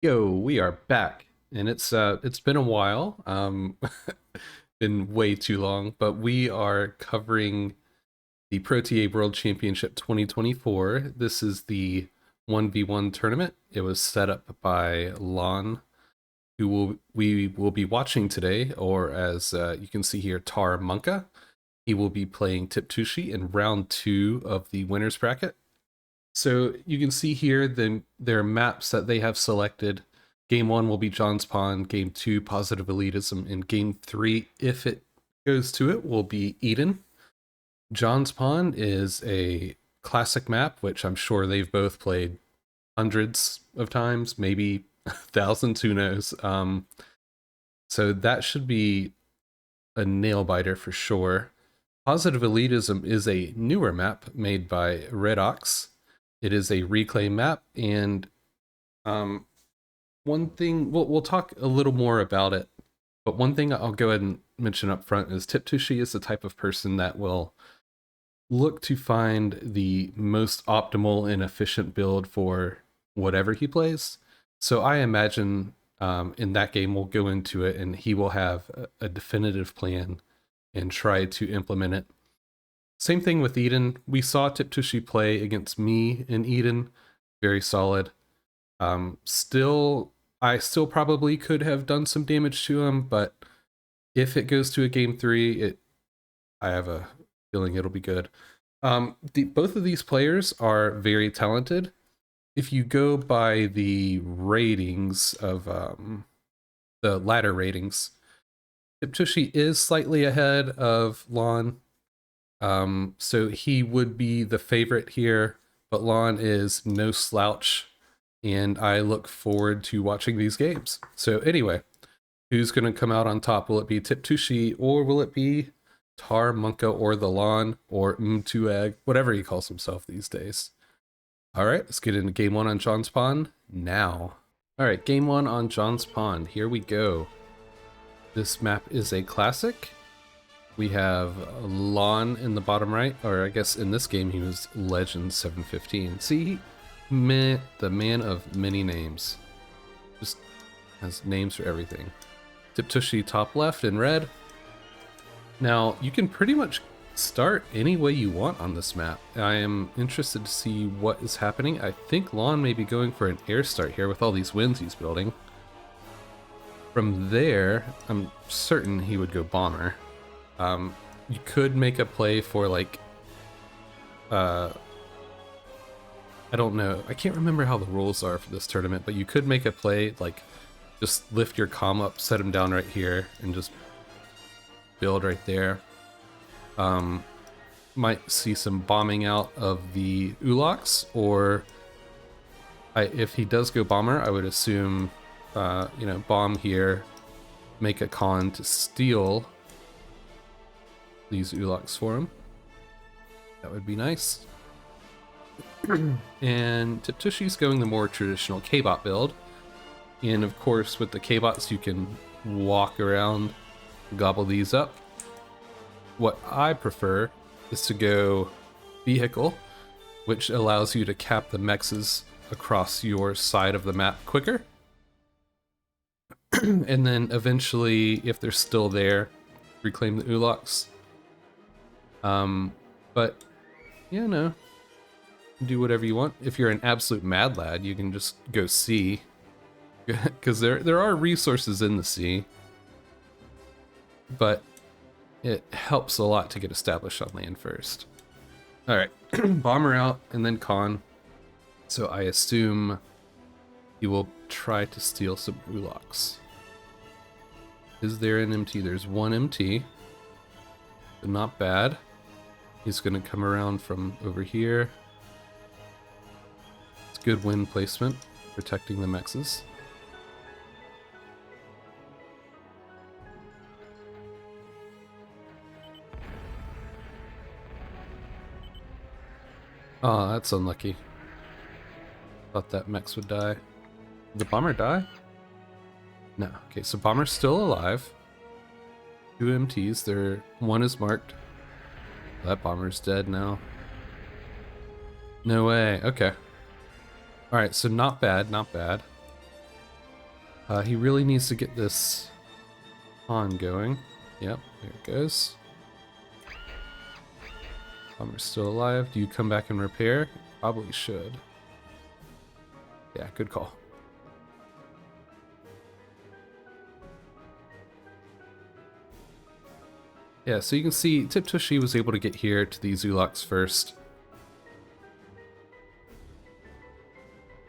Yo, we are back, and it's been a while, been way too long, but we are covering the ProTA World Championship 2024. This is the 1v1 tournament. It was set up by Lon, we will be watching today, or as you can see here, Tar Monka. He will be playing Tiptushi in round 2 of the winners bracket. So you can see here their maps that they have selected. Game 1 will be John's Pond, Game 2 Positive Elitism, and Game 3, if it goes to it, will be Eden. John's Pond is a classic map, which I'm sure they've both played hundreds of times, maybe thousands, who knows. So that should be a nail biter for sure. Positive Elitism is a newer map made by Red Ox. It is a reclaim map, and one thing we'll talk a little more about it, but one thing I'll go ahead and mention up front is Tiptushi is the type of person that will look to find the most optimal and efficient build for whatever he plays. So I imagine in that game we'll go into it and he will have a definitive plan and try to implement it. Same thing with Eden. We saw Tiptushi play against me in Eden. Very solid. I still probably could have done some damage to him, but if it goes to a game 3, I have a feeling it'll be good. Both of these players are very talented. If you go by the ratings of the ladder ratings, Tiptushi is slightly ahead of Lon. So he would be the favorite here, but Lon is no slouch, and I look forward to watching these games. So anyway, who's going to come out on top? Will it be Tiptushi, or will it be Tar Monka, or the Lon, or Mtuag, whatever he calls himself these days? All right, let's get into game 1 on John's Pond now. All right, game 1 on John's Pond. Here we go. This map is a classic. We have Lon in the bottom right, or I guess in this game he was Legend 715. See, the man of many names. Just has names for everything. Tiptushi top left in red. Now, you can pretty much start any way you want on this map. I am interested to see what is happening. I think Lon may be going for an air start here with all these wins he's building. From there, I'm certain he would go bomber. You could make a play for like, I don't know. I can't remember how the rules are for this tournament, but you could make a play like just lift your comm up, set him down right here, and just build right there. Might see some bombing out of the Ulox, or if he does go bomber, I would assume, bomb here, make a con to steal these Ulox for him. That would be nice. And Tiptushi's going the more traditional K-bot build. And of course, with the K-bots, you can walk around, gobble these up. What I prefer is to go vehicle, which allows you to cap the mexes across your side of the map quicker. And then eventually, if they're still there, reclaim the Ulox. But yeah, no, do whatever you want. If you're an absolute mad lad, you can just go sea, because there are resources in the sea, but it helps a lot to get established on land first. All right, bomber out and then con. So I assume you will try to steal some Ulox. Is there an MT? There's one MT, but not bad. He's going to come around from over here. It's good wind placement, protecting the mexes. Oh, that's unlucky. Thought that mex would die. Did the bomber die? No. Okay, so bomber's still alive. 2 MTs. One is marked. That bomber's dead now. No way. Okay. Alright, so not bad, not bad. He really needs to get this on going. Yep, there it goes. Bomber's still alive. Do you come back and repair? Probably should. Yeah, good call. Yeah, so you can see Tiptushi was able to get here to the Zulaks first.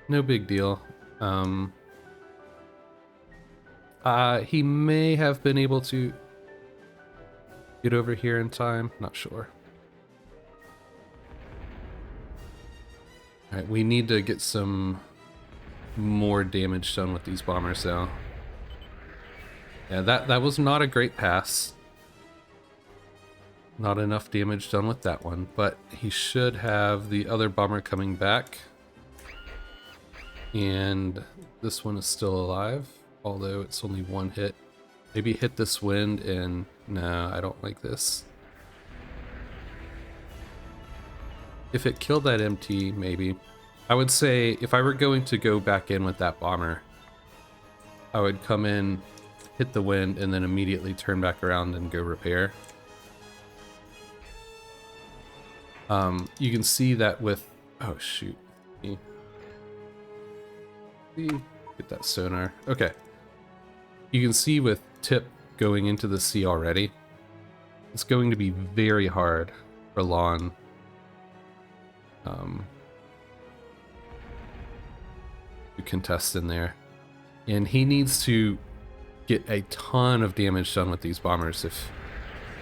No big deal. He may have been able to get over here in time. Not sure. Alright, we need to get some more damage done with these bombers though. Yeah, that was not a great pass. Not enough damage done with that one, but he should have the other bomber coming back. And this one is still alive, although it's only one hit. Maybe hit this wind and... no, I don't like this. If it killed that MT, maybe. I would say if I were going to go back in with that bomber, I would come in, hit the wind, and then immediately turn back around and go repair. You can see that with... oh shoot. Get that sonar. Okay. You can see with Tip going into the sea already, it's going to be very hard for Lon to contest in there. And he needs to get a ton of damage done with these bombers if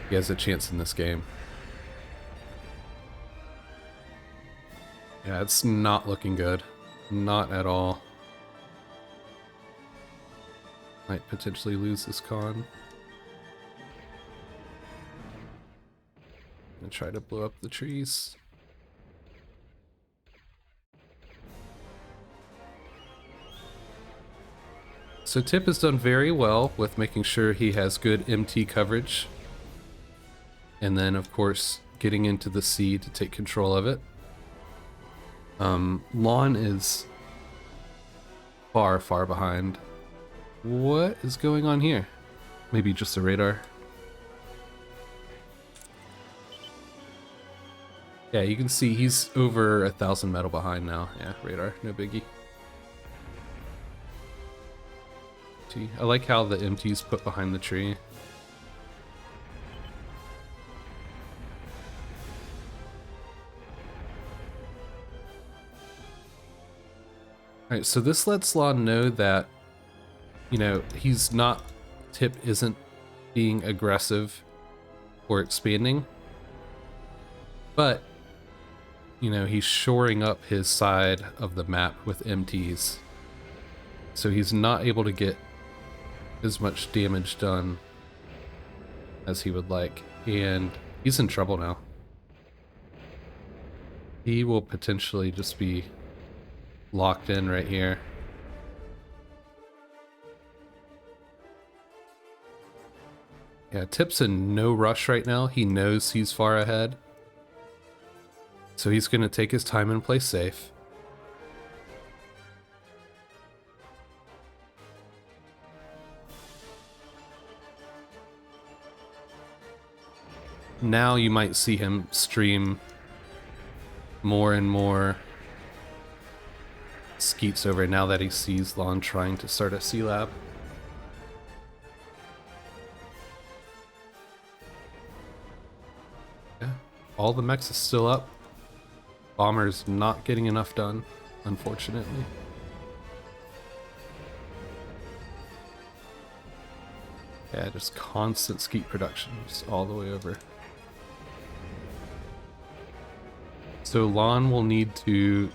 he has a chance in this game. Yeah, it's not looking good. Not at all. Might potentially lose this con. And try to blow up the trees. So Tip has done very well with making sure he has good MT coverage. And then, of course, getting into the sea to take control of it. Lon is far, far behind. What is going on here? Maybe just a radar. Yeah, you can see he's over 1,000 metal behind now. Yeah, radar, no biggie. I like how the MT's put behind the tree. Alright, so this lets Lon know that, you know, he's not... Tip isn't being aggressive or expanding. But, you know, he's shoring up his side of the map with MTs. So he's not able to get as much damage done as he would like. And he's in trouble now. He will potentially just be locked in right here. Yeah, Tip's in no rush right now. He knows he's far ahead. So he's going to take his time and play safe. Now you might see him stream more and more Skeets over now that he sees Lon trying to start a C-Lab. Yeah, all the mechs is still up. Bomber's not getting enough done, unfortunately. Yeah, just constant Skeet production, just all the way over. So Lon will need to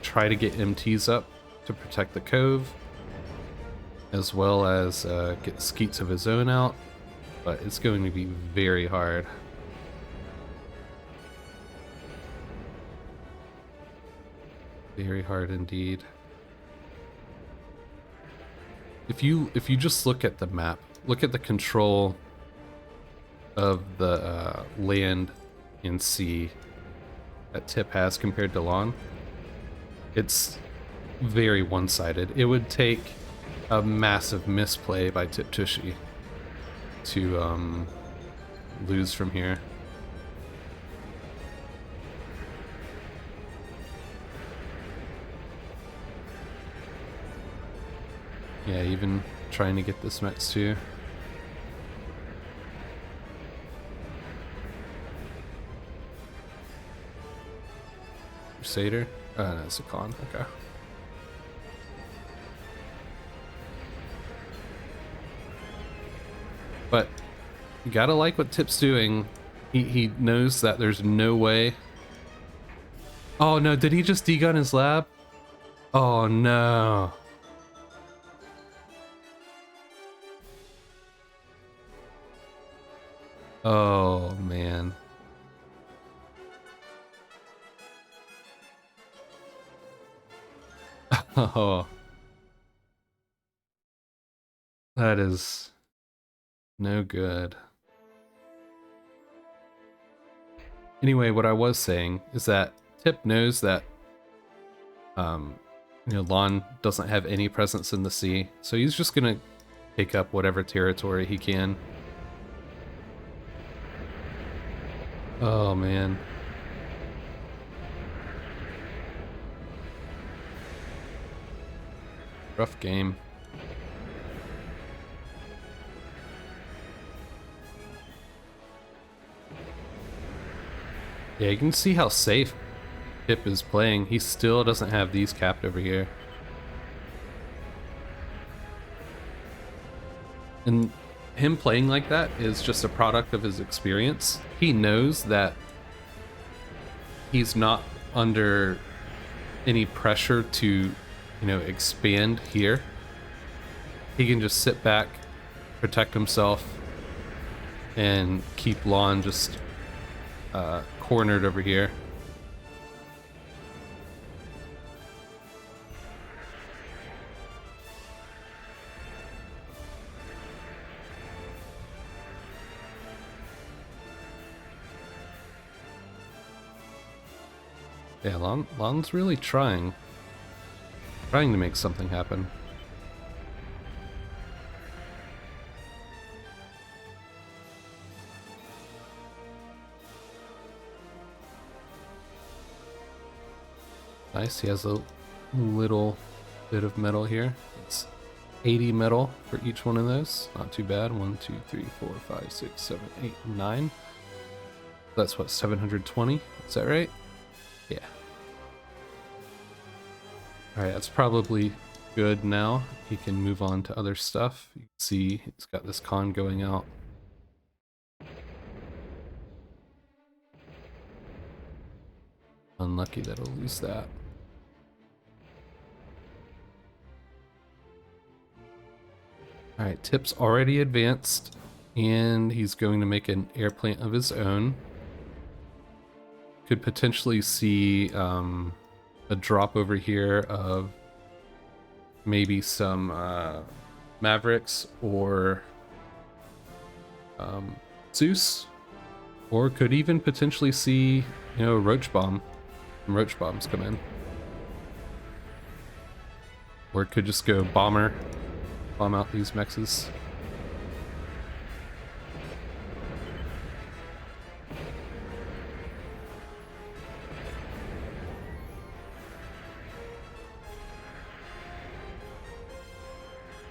try to get MTs up to protect the cove, as well as get Skeets of his own out, but it's going to be very hard. Very hard indeed. If you just look at the map, look at the control of the land and sea that Tip has compared to Lon, it's very one-sided. It would take a massive misplay by Tiptushi to lose from here. Yeah, even trying to get this Mets too. Crusader? Oh, no, it's a con. Okay. But you gotta like what Tip's doing. He knows that there's no way. Oh no, did he just degun his lab? Oh no. Oh man. Oh. That is no good. Anyway, what I was saying is that Tip knows that Lon doesn't have any presence in the sea, so he's just gonna take up whatever territory he can. Oh man. Rough game. Yeah, you can see how safe Tip is playing. He still doesn't have these capped over here. And him playing like that is just a product of his experience. He knows that he's not under any pressure to, expand here. He can just sit back, protect himself, and keep Lon just cornered over here. Yeah, Lon's really trying to make something happen. Nice, he has a little bit of metal here. It's 80 metal for each one of those. Not too bad. 1, 2, 3, 4, 5, 6, 7, 8, 9. That's what, 720? Is that right? Yeah. Alright, that's probably good now. He can move on to other stuff. You can see he's got this con going out. Unlucky that he'll lose that. Alright, Tip's already advanced, and he's going to make an air plant of his own. Could potentially see a drop over here of maybe some Mavericks or Zeus, or could even potentially see, Roach Bomb. Some Roach Bombs come in. Or it could just go Bomber. Bomb out these mexes.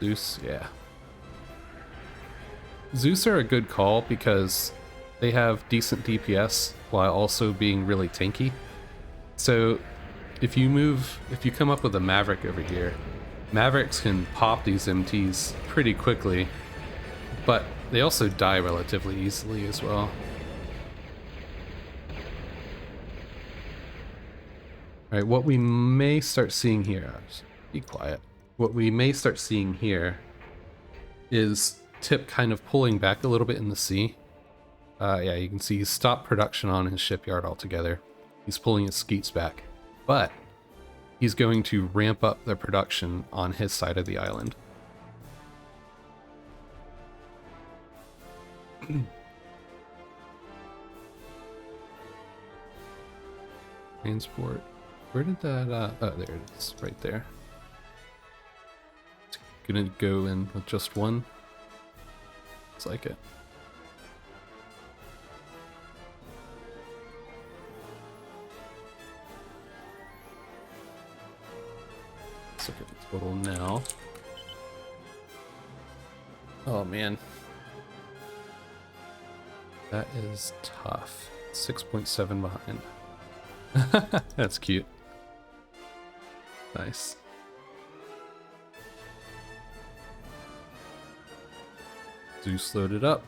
Zeus, yeah. Zeus are a good call because they have decent DPS while also being really tanky. So if you come up with a Maverick over here, Mavericks can pop these MTs pretty quickly, but they also die relatively easily as well. Alright, what we may start seeing here, be quiet. What we may start seeing here is Tip kind of pulling back a little bit in the sea. Yeah, you can see he's stopped production on his shipyard altogether. He's pulling his skeets back, but he's going to ramp up the production on his side of the island. Transport. Where did that, oh, there it is, right there. gonna go in with just one. Looks like it. Let's look at the total now. Oh man. That is tough. 6.7 behind. That's cute. Nice. Zeus loaded up.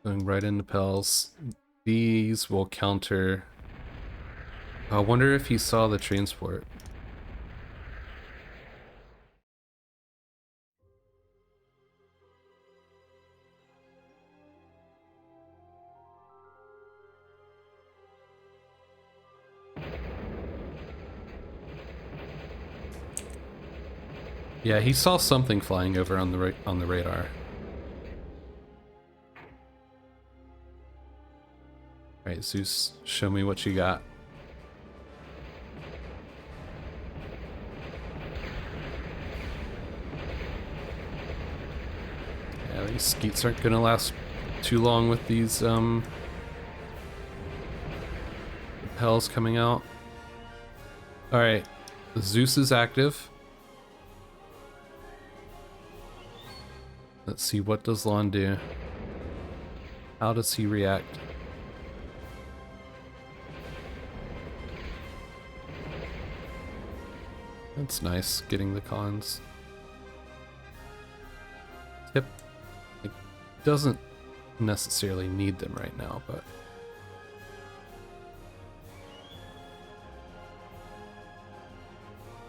Going right into Pels. These will counter. I wonder if he saw the transport. Yeah, he saw something flying over on the radar. Alright, Zeus, show me what you got. Yeah, these skeets aren't gonna last too long with these Pels coming out. Alright, Zeus is active. Let's see, what does Lon do? How does he react? That's nice, getting the cons. Tip, like, doesn't necessarily need them right now, but...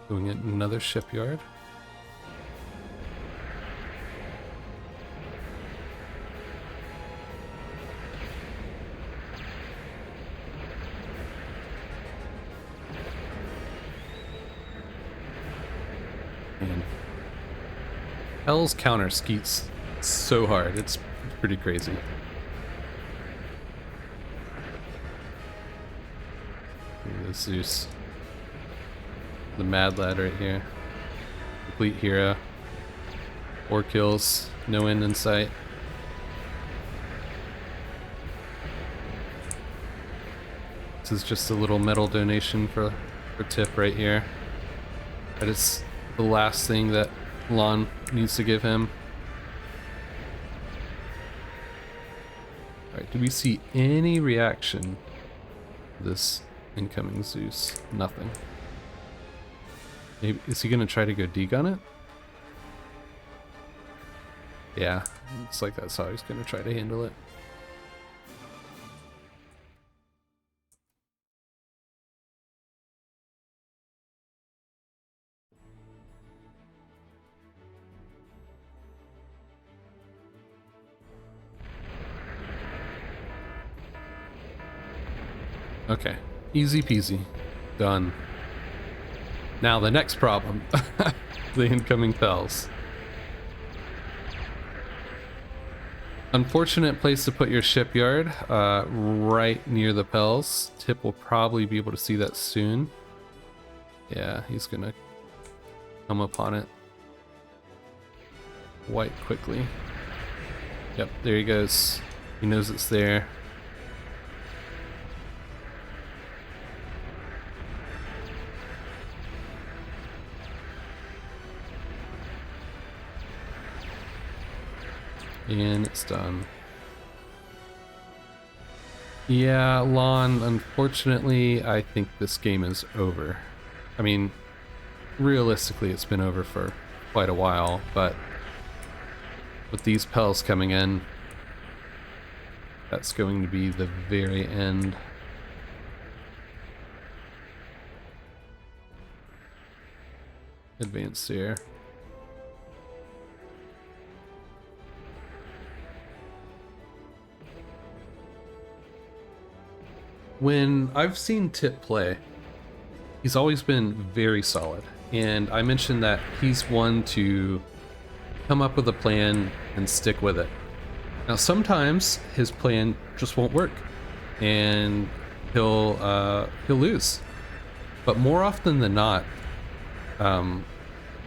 Doing it in another shipyard. Hell's counter skeets so hard, it's pretty crazy. Look at Zeus. The mad lad right here. Complete hero. 4 kills, no end in sight. This is just a little metal donation for Tip right here. But it's the last thing that Lon needs to give him. Alright, do we see any reaction to this incoming Zeus? Nothing. Maybe, is he gonna try to go degun it? Yeah, looks like that's how he's gonna try to handle it. Okay, easy peasy. Done. Now the next problem. The incoming Pels. Unfortunate place to put your shipyard, right near the Pels. Tip will probably be able to see that soon. Yeah, he's gonna come upon it quite quickly. Yep, there he goes. He knows it's there. And it's done. Yeah, Lon, unfortunately, I think this game is over. I mean, realistically, it's been over for quite a while, but with these Pels coming in, that's going to be the very end. Advance here. When I've seen Tip play, he's always been very solid. And I mentioned that he's one to come up with a plan and stick with it. Now sometimes his plan just won't work and he'll lose. But more often than not,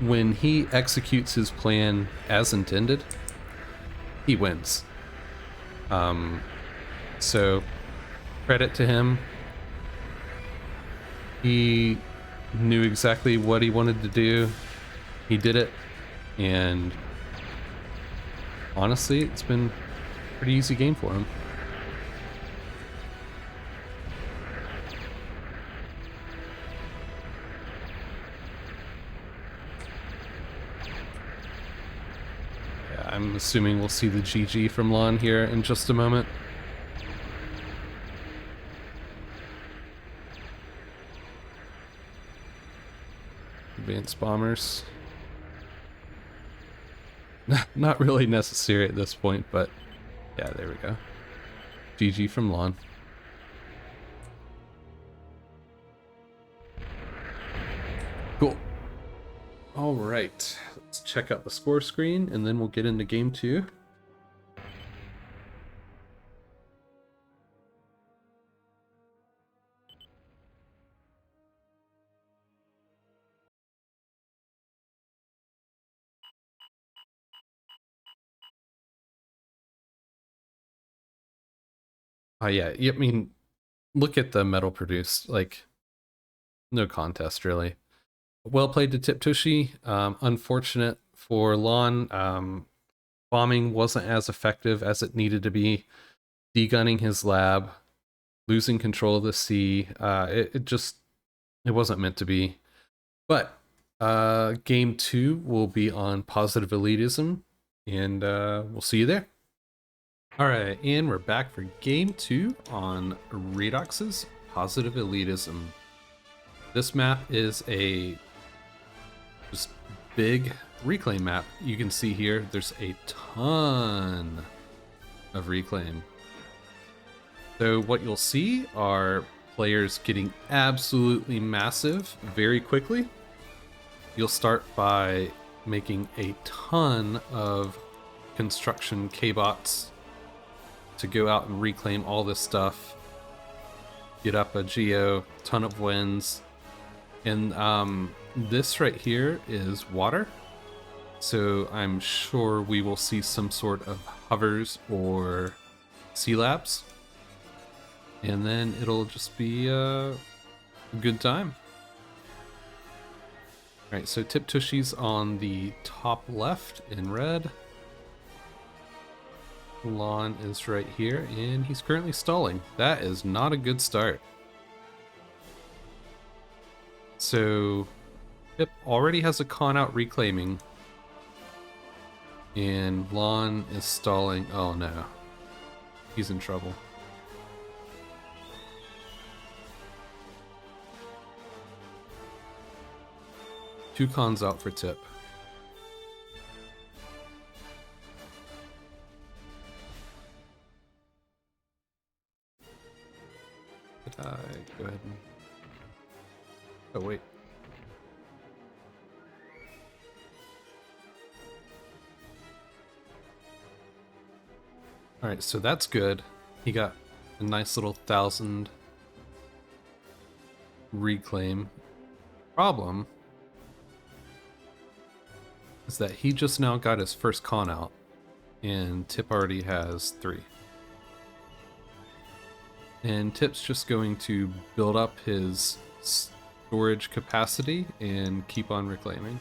When he executes his plan as intended, he wins. So credit to him. He knew exactly what he wanted to do. He did it, and honestly, it's been a pretty easy game for him. Yeah, I'm assuming we'll see the GG from Lon here in just a moment. Advanced bombers. Not really necessary at this point, but yeah, there we go. GG from Lon. Cool. All right, let's check out the score screen and then we'll get into game 2. Yeah, I mean, look at the metal produced, like, no contest really. Well played to Tiptushi. Unfortunate for Lon. Bombing wasn't as effective as it needed to be. Degunning his lab, losing control of the sea. It wasn't meant to be. But game 2 will be on positive elitism, and we'll see you there. All right, and we're back for game 2 on Redox's positive elitism. This map is a just big reclaim map. You can see here there's a ton of reclaim. So what you'll see are players getting absolutely massive very quickly. You'll start by making a ton of construction K-bots to go out and reclaim all this stuff. Get up a geo, ton of wins. And this right here is water. So I'm sure we will see some sort of hovers or sea labs. And then it'll just be a good time. Alright, so Tiptushi's on the top left in red. Lon is right here, and he's currently stalling. That is not a good start. So Tip already has a con out reclaiming, and Lon is stalling. Oh no, he's in trouble. Two cons out for Tip. Go ahead and... Oh, wait. Alright, so that's good. He got a nice little 1,000 reclaim. Problem is that he just now got his first con out, and Tip already has 3. And Tip's just going to build up his storage capacity and keep on reclaiming.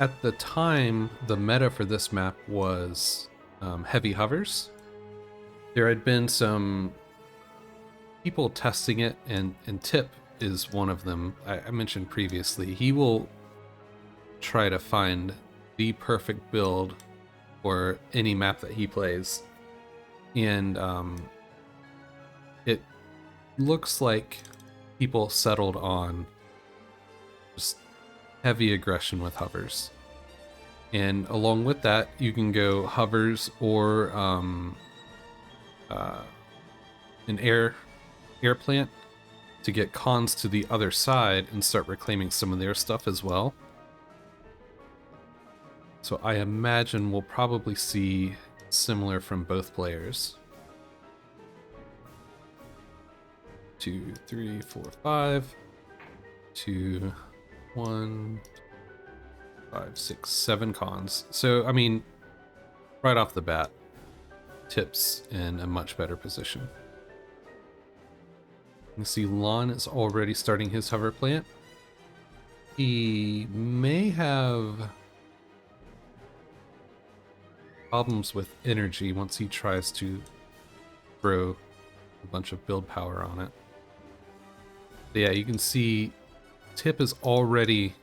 At the time, the meta for this map was heavy hovers. There had been some people testing it, and Tip is one of them. I mentioned previously, he will try to find the perfect build for any map that he plays. And it looks like people settled on just heavy aggression with hovers. And along with that, you can go hovers or an air plant to get cons to the other side and start reclaiming some of their stuff as well. So I imagine we'll probably see similar from both players. 2, 3, 4, 5, 2, 1, 5, 6, 7 cons. So, I mean, right off the bat, Tip's in a much better position. You see Lon is already starting his hover plant. He may have problems with energy once he tries to throw a bunch of build power on it. But yeah, you can see Tip is already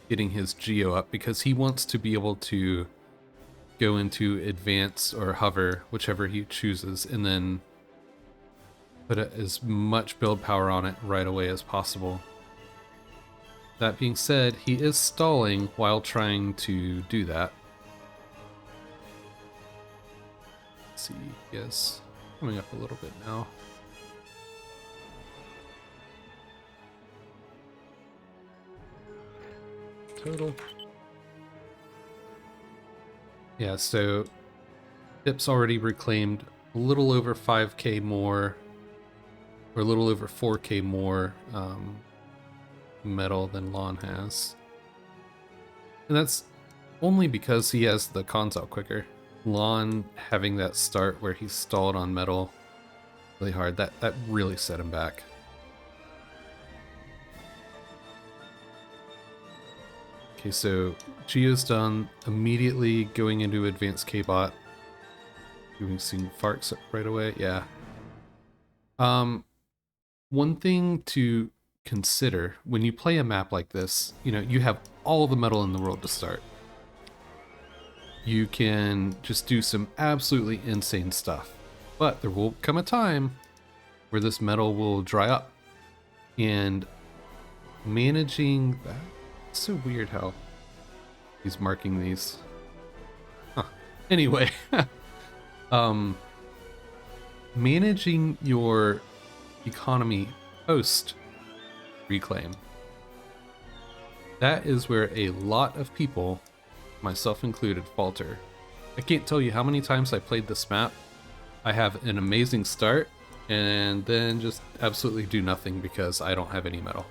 getting his geo up because he wants to be able to go into advance or hover, whichever he chooses, and then put as much build power on it right away as possible. That being said, he is stalling while trying to do that. Let's see, yes, coming up a little bit now. Total. Yeah, so Tip's already reclaimed a little over 5k more, or a little over 4k more metal than Lon has. And that's only because he has the cons out quicker. Lon having that start where he stalled on metal really hard, that really set him back. Okay, so Geo's done, immediately going into advanced K-bot. Doing some Farks right away, yeah. One thing to consider when you play a map like this, you know, you have all the metal in the world to start. You can just do some absolutely insane stuff, but there will come a time where this metal will dry up, and managing that, it's so weird how he's marking these. Huh. Anyway, managing your economy post reclaim, that is where a lot of people, myself included, falter. I can't tell you how many times I played this map. I have an amazing start and then just absolutely do nothing because I don't have any metal.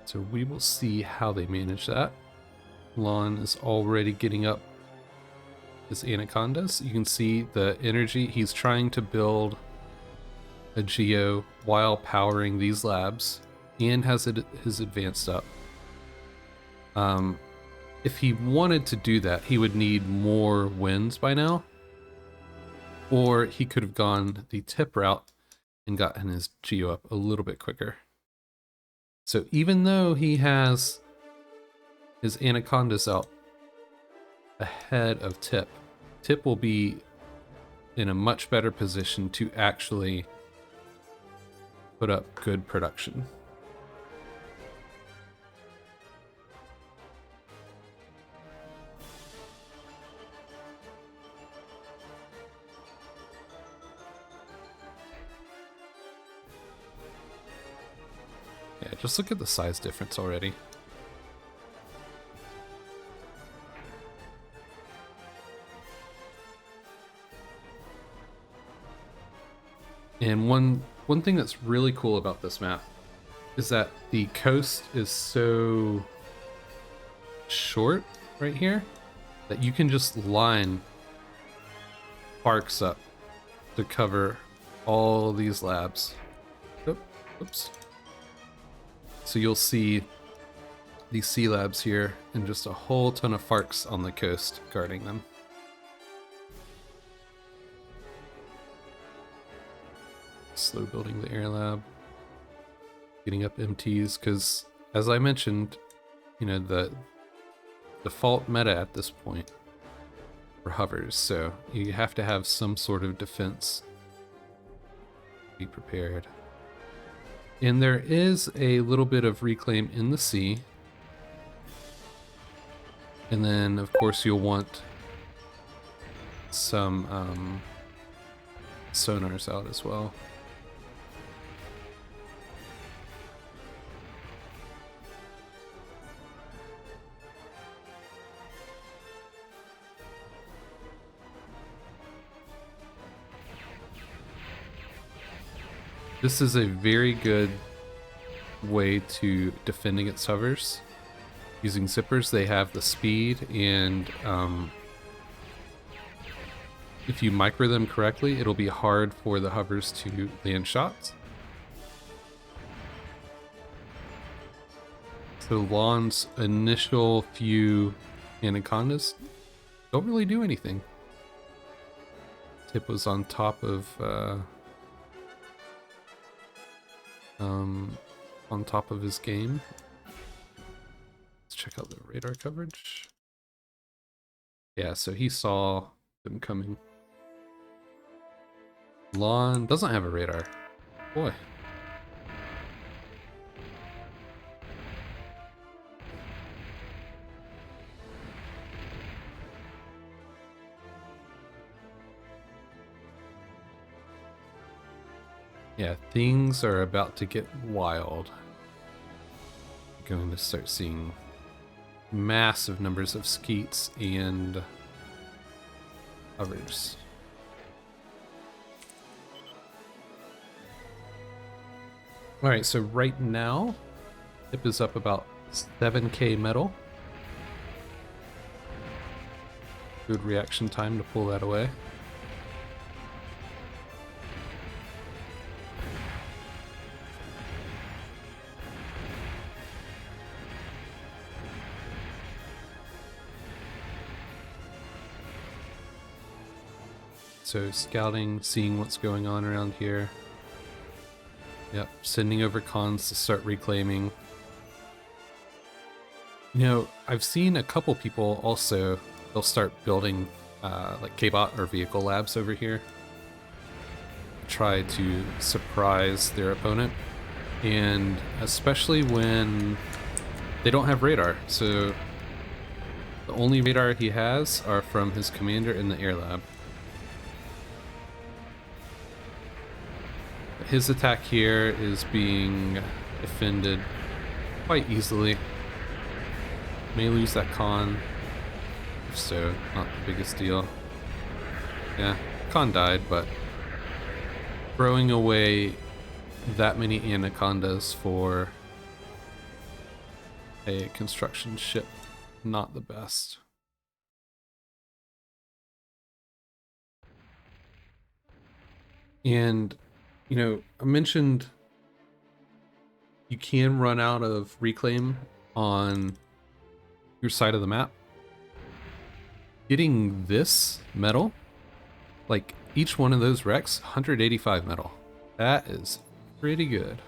So we will see how they manage that. Lon is already getting up his anacondas. You can see the energy. He's trying to build a geo while powering these labs and has his advanced up. If he wanted to do that, he would need more wins by now, or he could have gone the Tip route and gotten his geo up a little bit quicker. So even though he has his anacondas out ahead of Tip, Tip will be in a much better position to actually put up good production. Yeah, just look at the size difference already. And one thing that's really cool about this map is that the coast is so short right here that you can just line parks up to cover all these labs. Oops. So you'll see these sea labs here and just a whole ton of Farks on the coast guarding them. Slow building the air lab, getting up MTs, because as I mentioned, you know, the default meta at this point for hovers, so you have to have some sort of defense. Be prepared. And there is a little bit of reclaim in the sea. And then, of course, you'll want some sonars out as well. This is a very good way to defend against hovers. Using zippers, they have the speed, and if you micro them correctly, it'll be hard for the hovers to land shots. So Lon's initial few anacondas don't really do anything. Tip was on top of his game. Let's check out the radar coverage. Yeah, so he saw them coming. Lon doesn't have a radar. Boy. Yeah, things are about to get wild. We're going to start seeing massive numbers of skeets and hovers. Alright, so right now, Tip is up about 7k metal. Good reaction time to pull that away. So scouting, seeing what's going on around here. Yep, sending over cons to start reclaiming. You know, I've seen a couple people also, they'll start building like K-bot or vehicle labs over here. Try to surprise their opponent. And especially when they don't have radar. So the only radar he has are from his commander in the air lab. His attack here is being defended quite easily. May lose that con. If so, not the biggest deal. Yeah, con died, but throwing away that many anacondas for a construction ship, not the best. And you know, I mentioned you can run out of reclaim on your side of the map. Getting this metal, like each one of those wrecks, 185 metal. That is pretty good.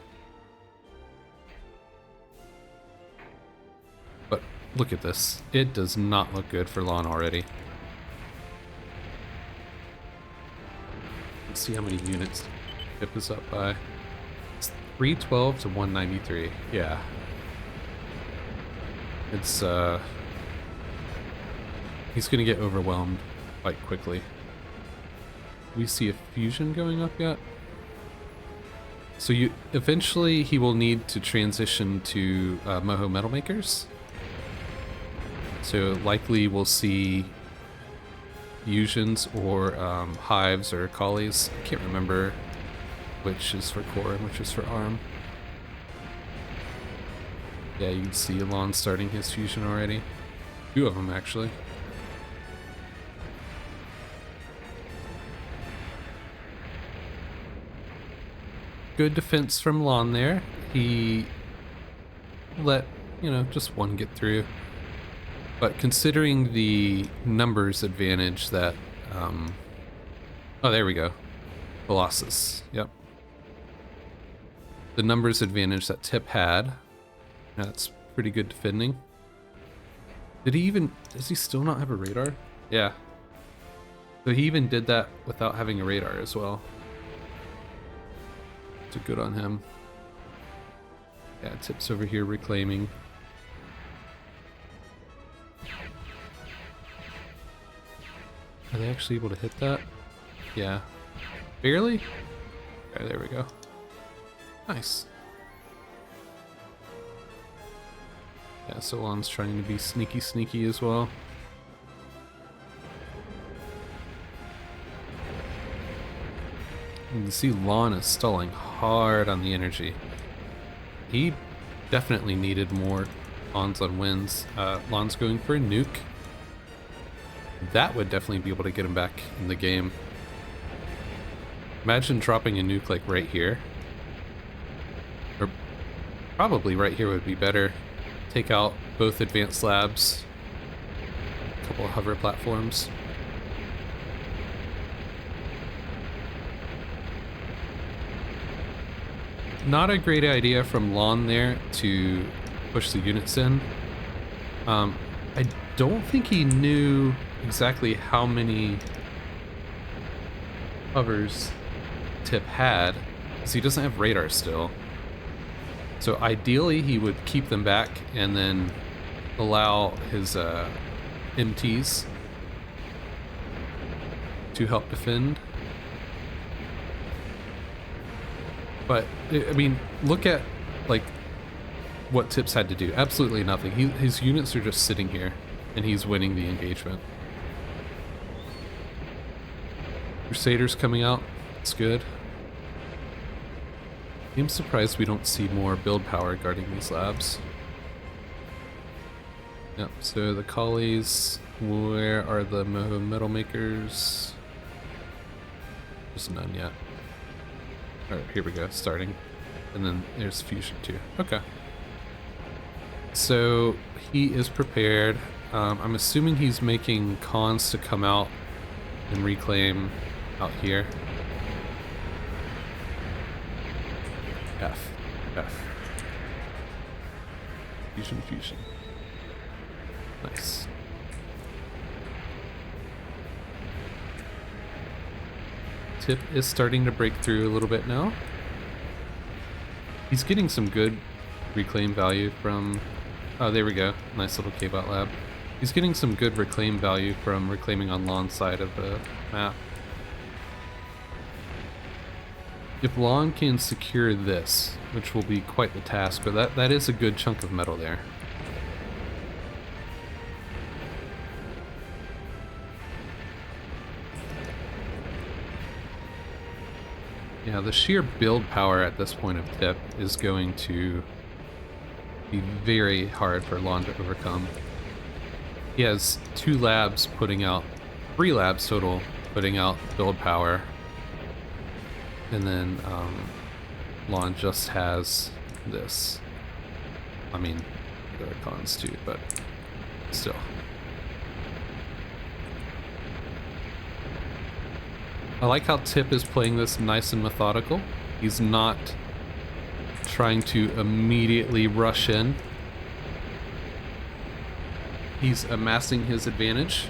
But look at this. It does not look good for Lon already. Let's see how many units Tip is up by. It's 312 to 193. Yeah. It's he's gonna get overwhelmed quite quickly. We see a fusion going up yet? So eventually he will need to transition to Moho Metal Makers. So likely we'll see fusions or hives or collies. I can't remember which is for core and which is for arm. Yeah, you can see Alon starting his fusion already. Two of them actually. Good defense from Lon there. He let, you know, just one get through. But considering the numbers advantage that, oh, there we go. Colossus, yep. The numbers advantage that Tip had, that's pretty good defending. Does he still not have a radar? Yeah. So he even did that without having a radar as well. So good on him. Yeah, Tip's over here reclaiming. Are they actually able to hit that? Yeah. Barely? Okay, there we go. Nice. Yeah, Solon's trying to be sneaky as well. You can see Lon is stalling hard on the energy. He definitely needed more ons on wins. Lon's going for a nuke. That would definitely be able to get him back in the game. Imagine dropping a nuke like right here. Or probably right here would be better. Take out both advanced labs. A couple of hover platforms. Not a great idea from Lon there to push the units in. I don't think he knew exactly how many hovers Tip had, because he doesn't have radar still. So ideally he would keep them back and then allow his MTs to help defend. But, I mean, look at, like, what Tip's had to do. Absolutely nothing. His units are just sitting here, and he's winning the engagement. Crusaders coming out. It's good. I'm surprised we don't see more build power guarding these labs. Yep, so the collies. Where are the metal makers? There's none yet. Alright, here we go, starting. And then there's fusion too. Okay. So he is prepared. I'm assuming he's making cons to come out and reclaim out here. F. Fusion. Nice. Tip is starting to break through a little bit now. He's getting some good reclaim value from... Oh, there we go. Nice little K-Bot lab. He's getting some good reclaim value from reclaiming on Lon's side of the map. If Lon can secure this, which will be quite the task, but that is a good chunk of metal there. Yeah, the sheer build power at this point of Tip is going to be very hard for Lon to overcome. He has 2 labs putting out, 3 labs total putting out build power. And then Lon just has this. I mean, there are cons too, but still. I like how Tip is playing this nice and methodical. He's not trying to immediately rush in. He's amassing his advantage.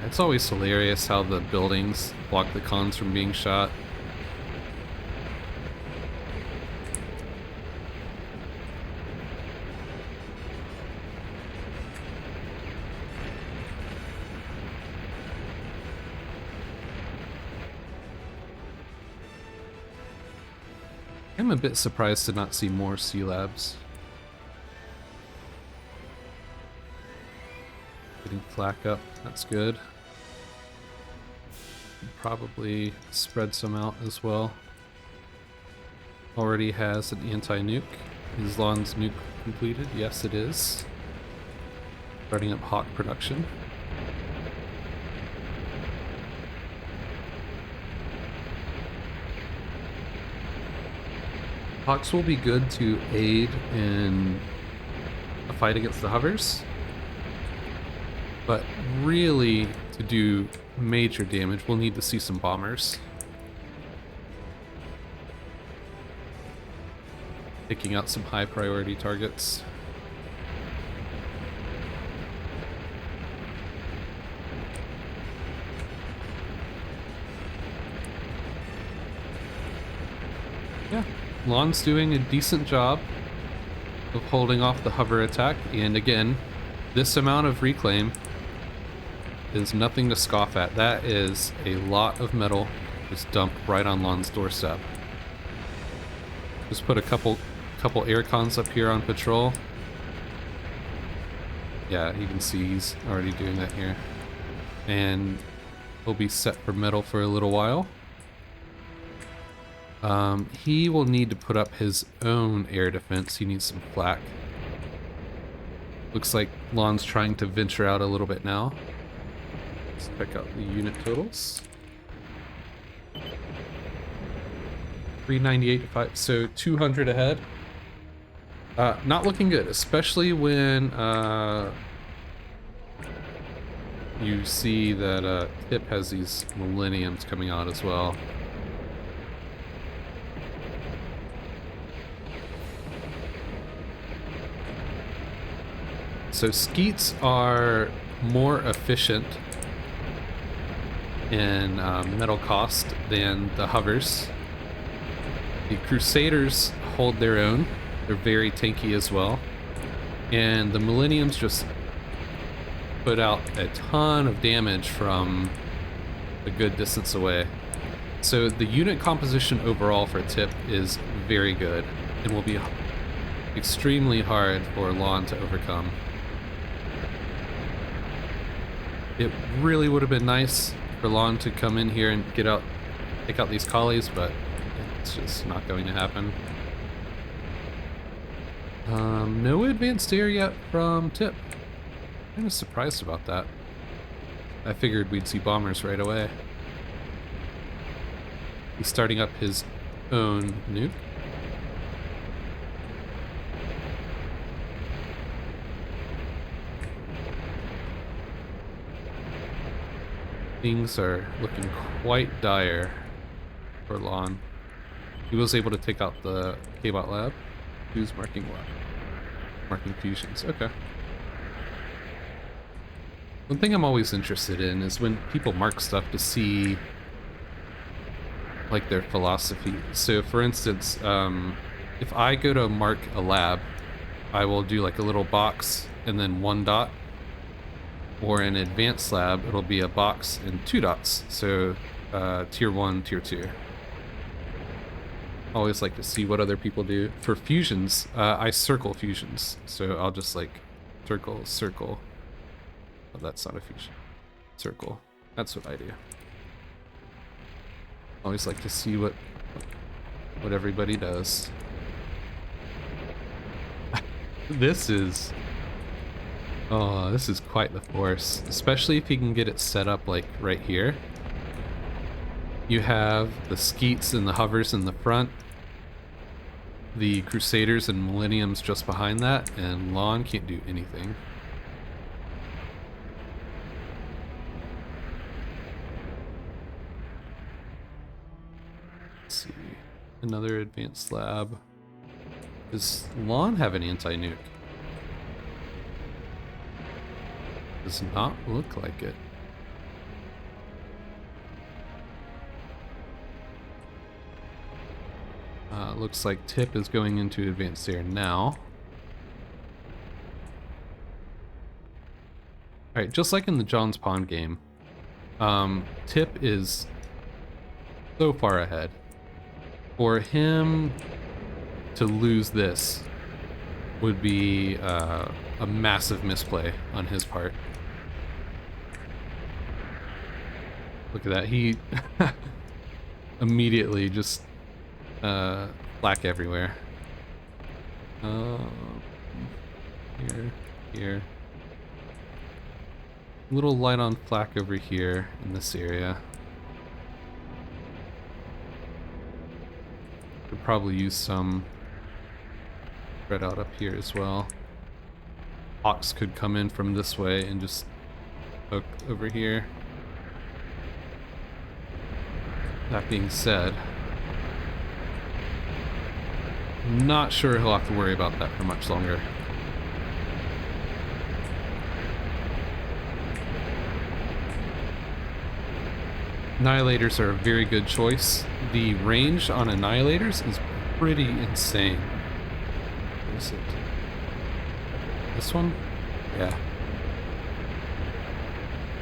It's always hilarious how the buildings block the cons from being shot. I'm a bit surprised to not see more C-Labs. Getting flak up, that's good. Probably spread some out as well. Already has an anti-nuke. Is Lon's nuke completed? Yes, it is. Starting up Hawk production. Hawks will be good to aid in a fight against the hovers, but really to do major damage we'll need to see some bombers. Picking out some high priority targets. Yeah. Lon's doing a decent job of holding off the hover attack, and again, this amount of reclaim is nothing to scoff at. That is a lot of metal just dumped right on Lon's doorstep. Just put a couple air cons up here on patrol. Yeah, you can see he's already doing that here. And he'll be set for metal for a little while. He will need to put up his own air defense. He needs some flak. Looks like Lon's trying to venture out a little bit now. Let's check out the unit totals. 398 to 5, so 200 ahead. Not looking good, especially when you see that Tip has these millenniums coming out as well. So skeets are more efficient in metal cost than the hovers. The Crusaders hold their own. They're very tanky as well. And the Millenniums just put out a ton of damage from a good distance away. So the unit composition overall for Tip is very good and will be extremely hard for Lon to overcome. It really would have been nice for Lon to come in here and take out these collies, but it's just not going to happen. No advanced air yet from Tip. I'm just surprised about that. I figured we'd see bombers right away. He's starting up his own nuke. Things are looking quite dire for Lon. He was able to take out the K-Bot lab. Who's marking what? Marking fusions. Okay. One thing I'm always interested in is when people mark stuff to see like their philosophy. So for instance, if I go to mark a lab, I will do like a little box and then 1 dot. Or an advanced lab, it'll be a box and 2 dots. So tier 1, tier 2. Always like to see what other people do. For fusions, I circle fusions. So I'll just like circle, circle. Oh, that's not a fusion. Circle. That's what I do. Always like to see what everybody does. This is quite the force, especially if you can get it set up like right here. You have the skeets and the hovers in the front, the Crusaders and Millenniums just behind that, and Lon can't do anything. Let's see, another advanced lab. Does Lon have an anti-nuke? Does not look like it. Looks like Tip is going into advanced air now. Alright, just like in the John's Pond game, Tip is so far ahead. For him to lose this would be a massive misplay on his part. Look at that, he immediately just flak everywhere. Here. Little light on flak over here in this area. Could probably use some spread out up here as well. Hawks could come in from this way and just poke over here. That being said, not sure he'll have to worry about that for much longer. Annihilators are a very good choice. The range on Annihilators is pretty insane. What is it? This one? Yeah.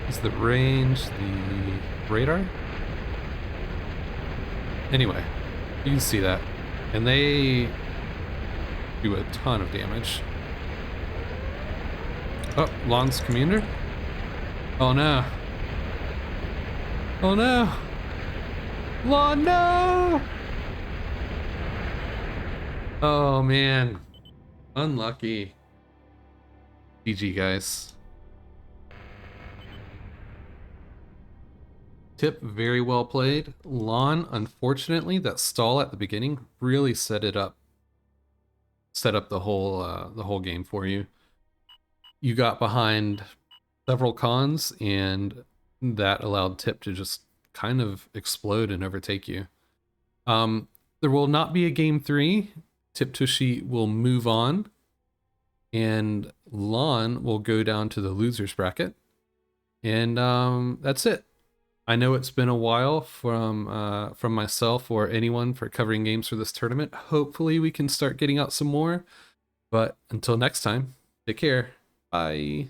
Is the range the radar? Anyway, you can see that. And they do a ton of damage. Oh, Lon's commander? Oh no. Oh no! Lon, no! Oh man. Unlucky. GG, guys. Tip, very well played. Lon, unfortunately, that stall at the beginning really set up the whole game for you. You got behind several cons, and that allowed Tip to just kind of explode and overtake you. There will not be a game 3. Tiptushi will move on, and Lon will go down to the losers bracket. And that's it. I know it's been a while from myself or anyone for covering games for this tournament. Hopefully we can start getting out some more. But until next time, take care. Bye.